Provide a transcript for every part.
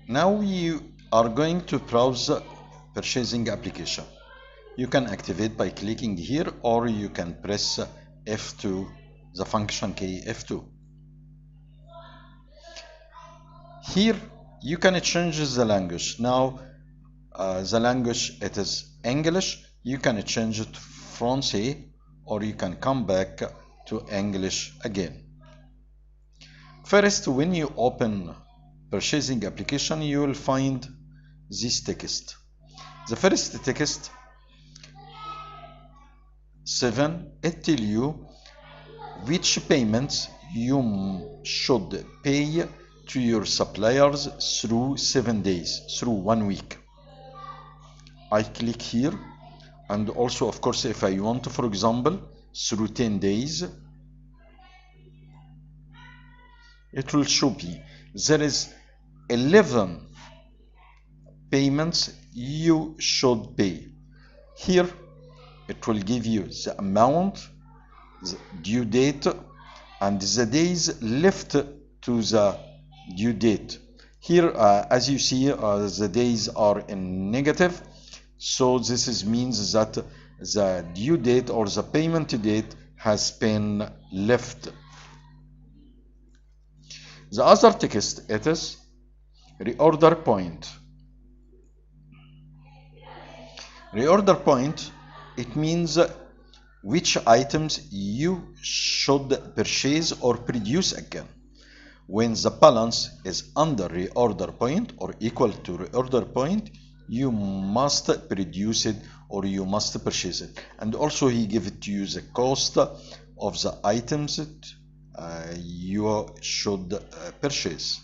Now we are going to browse purchasing application. You can activate by clicking here, or you can press F2, the function key F2. Here you can change the language. Now the language, it is English. You can change it to Francais, or you can come back to English again. First, when you open purchasing application, you will find this text. The first text 7, it tells you which payments you should pay to your suppliers through 7 days, through 1 week. I click here, and also of course if I want to, for example, through 10 days, it will show me there is 11 payments you should pay. Here it will give you the amount, the due date, and the days left to the due date. Here as you see, the days are in negative, so this means that the due date or the payment date has been left. The other text, it is reorder point. Reorder point, it means which items you should purchase or produce again. When the balance is under reorder point or equal to reorder point, you must produce it or you must purchase it. And also he gives it to you the cost of the items you should purchase.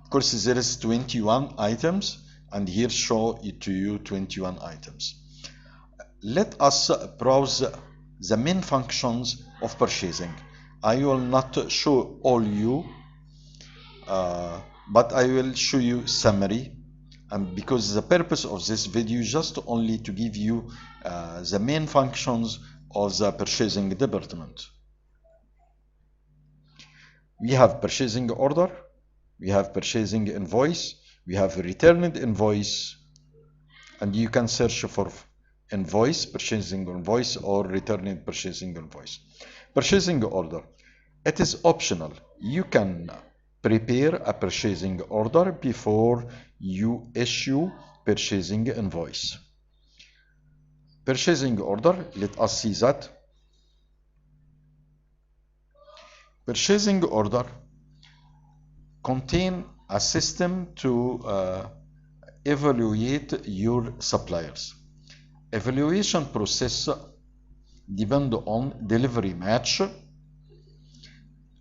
Of course, there is 21 items, and here show it to you 21 items. Let us browse the main functions of purchasing. I will not show all you, but I will show you summary, and because the purpose of this video is just only to give you the main functions of the purchasing department. We have purchasing order, we have purchasing invoice, we have returned invoice, and you can search for invoice, purchasing invoice, or returning purchasing invoice. Purchasing order, it is optional. You can prepare a purchasing order before you issue purchasing invoice. Purchasing order, let us see that. Purchasing order contain a system to evaluate your suppliers. Evaluation process depend on delivery match,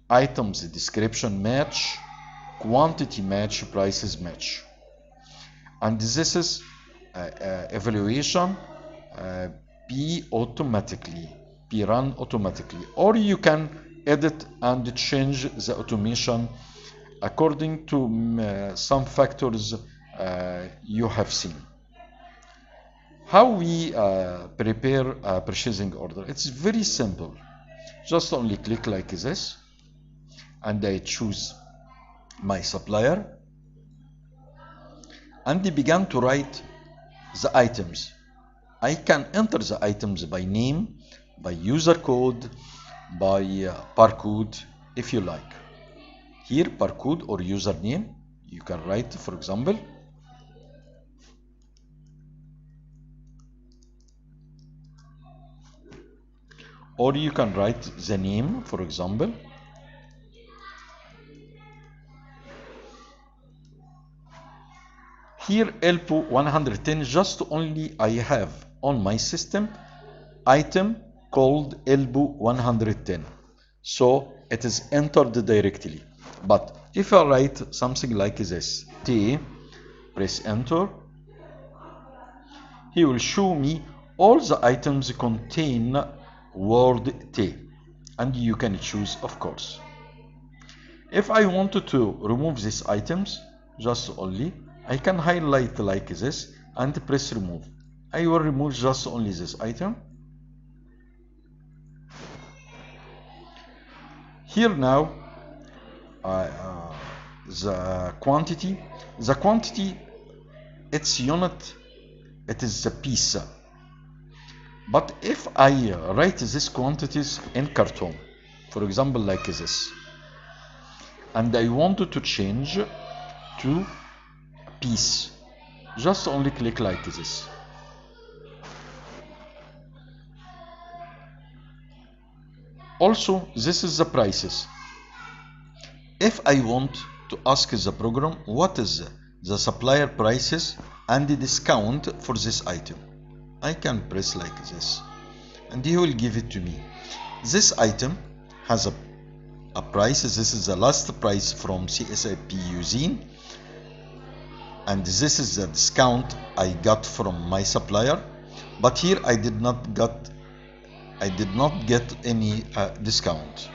items description match, quantity match, prices match. And this is evaluation be run automatically, or you can edit and change the automation according to some factors you have seen. How we prepare a purchasing order? It's very simple. Just only click like this, and I choose my supplier, and I began to write the items. I can enter the items by name, by user code, by barcode, if you like. Here, barcode or username, you can write, for example, or you can write the name, for example. Here, Elpo 110, just only I have on my system item called Elpo 110. So it is entered directly. But if I write something like this, T, press enter, he will show me all the items contain word T, and you can choose, of course. If I wanted to remove these items, just only I can highlight like this and press remove. I will remove just only this item. Here now, the quantity. The quantity, its unit, it is the piece. But if I write these quantities in carton, for example like this, and I wanted to change to piece, just only click like this. Also, this is the prices. If I want to ask the program what is the supplier prices and the discount for this item, I can press like this and he will give it to me. This item has a price. This is the last price from CSIP using, and this is the discount I got from my supplier. But here I did not get any discount.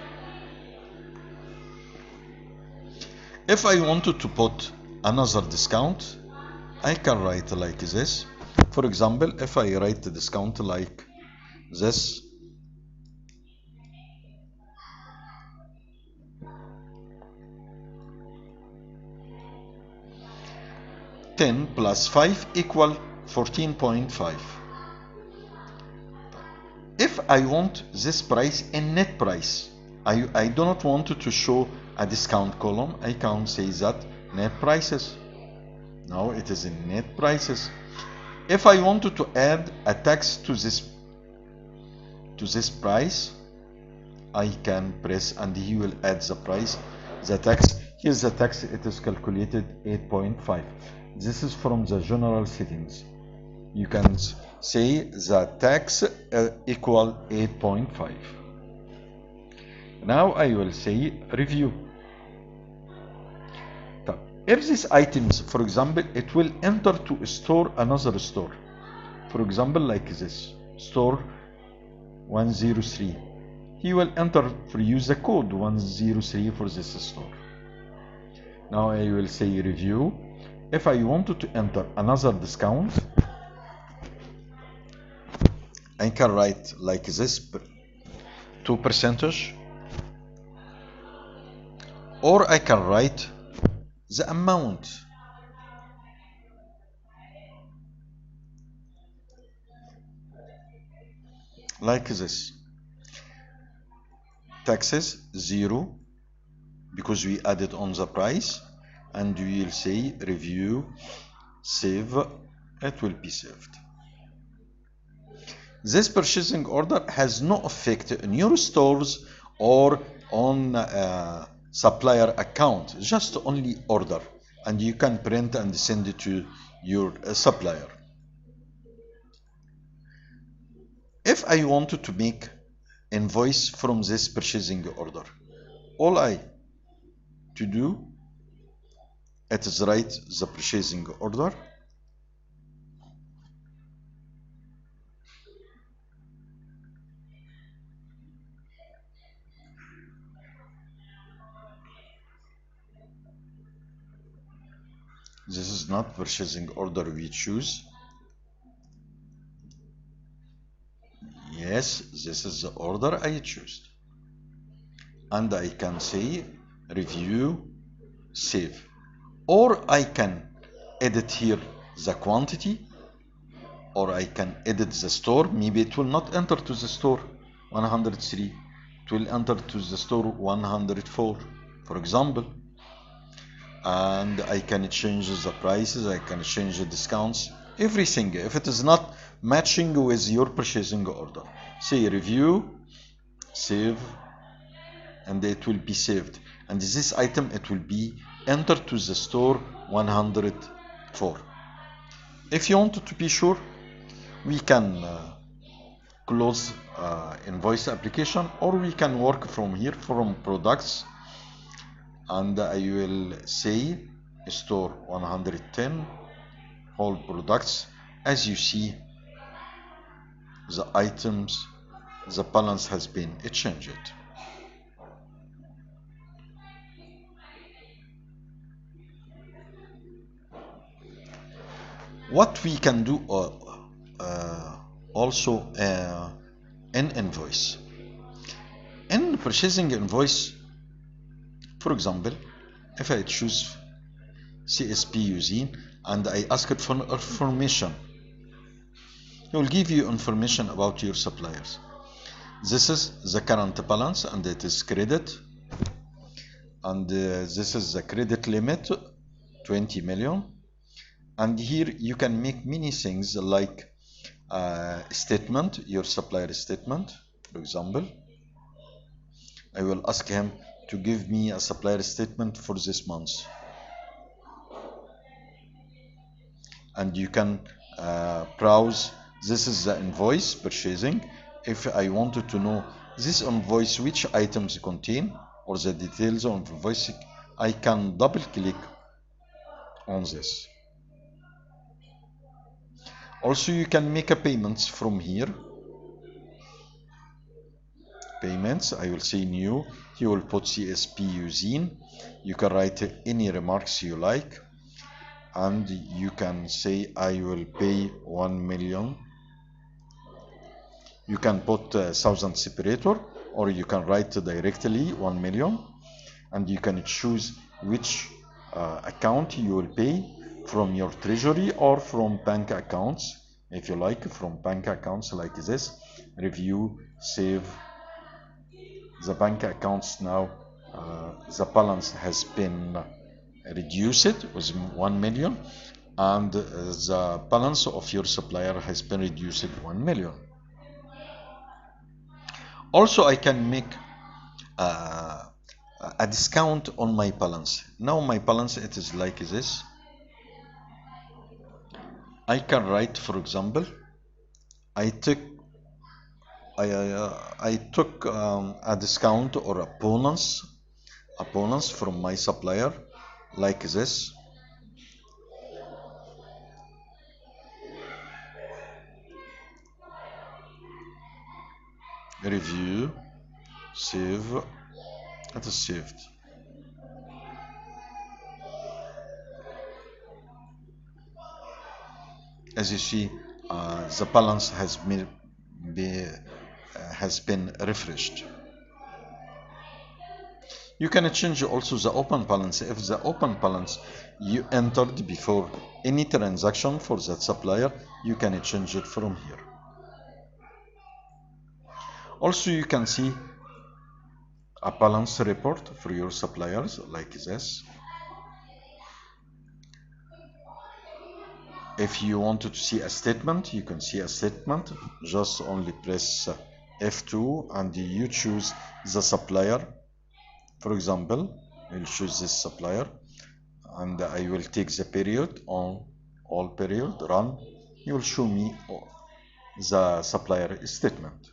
If I wanted to put another discount, I can write like this. For example, if I write the discount like this, ten plus 5 equal 14.5. If I want this price in net price, I do not want to show a discount column, I can say that net prices. Now it is in net prices. If I wanted to add a tax to this price, I can press and he will add the price, the tax. Here's the tax, it is calculated 8.5. This is from the general settings. You can say the tax equal 8.5. Now I will say review. If these items, for example, it will enter to store another store. For example, like this, store 103. He will enter for use the code 103 for this store. Now I will say review. If I wanted to enter another discount, I can write like this 2%, or I can write the amount. Like this. Taxes 0 because we added on the price, and we will say review, save, it will be saved. This purchasing order has no effect on your stores or on supplier account, just only order, and you can print and send it to your supplier. If I wanted to make invoice from this purchasing order, all I to do, it is write the purchasing order, this is not purchasing order we choose. Yes, this is the order I choose. And I can say review, save. Or I can edit here the quantity, or I can edit the store. Maybe it will not enter to the store 103. It will enter to the store 104, for example. And I can change the prices, I can change the discounts, everything. If it is not matching with your purchasing order, say review, save, and it will be saved. And this item, it will be entered to the store 104. If you want to be sure, we can close invoice application, or we can work from here from products, and I will say store 110 whole products. As you see, the items, the balance has been changed. What we can do also in purchasing invoice, for example, If I choose CSP using and I ask it for information, it will give you information about your suppliers. This is the current balance and it is credit, and this is the credit limit 20 million. And here you can make many things like statement, your supplier statement. For example, I will ask him to give me a supplier statement for this month, and you can browse. This is the invoice purchasing. If I wanted to know this invoice which items contain or the details of invoice, I can double click on this. Also, you can make a payments from here. Payments, I will say new. You will put CSP using. You can write any remarks you like, and you can say I will pay 1 million. You can put 1000 separator, or you can write directly 1 million, and you can choose which account you will pay, from your treasury or from bank accounts. If you like, from bank accounts like this, review, save the bank accounts. Now the balance has been reduced with 1 million, and the balance of your supplier has been reduced 1 million. Also, I can make a discount on my balance. Now my balance, it is like this. I can write, for example, I took a discount or a bonus from my supplier like this. Review, save. It is saved. As you see, the balance has been refreshed. You can change also the open balance. If the open balance you entered before any transaction for that supplier, you can change it from here. Also, you can see a balance report for your suppliers like this. If you wanted to see a statement, you can see a statement. Just only press F2 and you choose the supplier. For example, I'll choose this supplier and I will take the period on all period run. You will show me the supplier statement.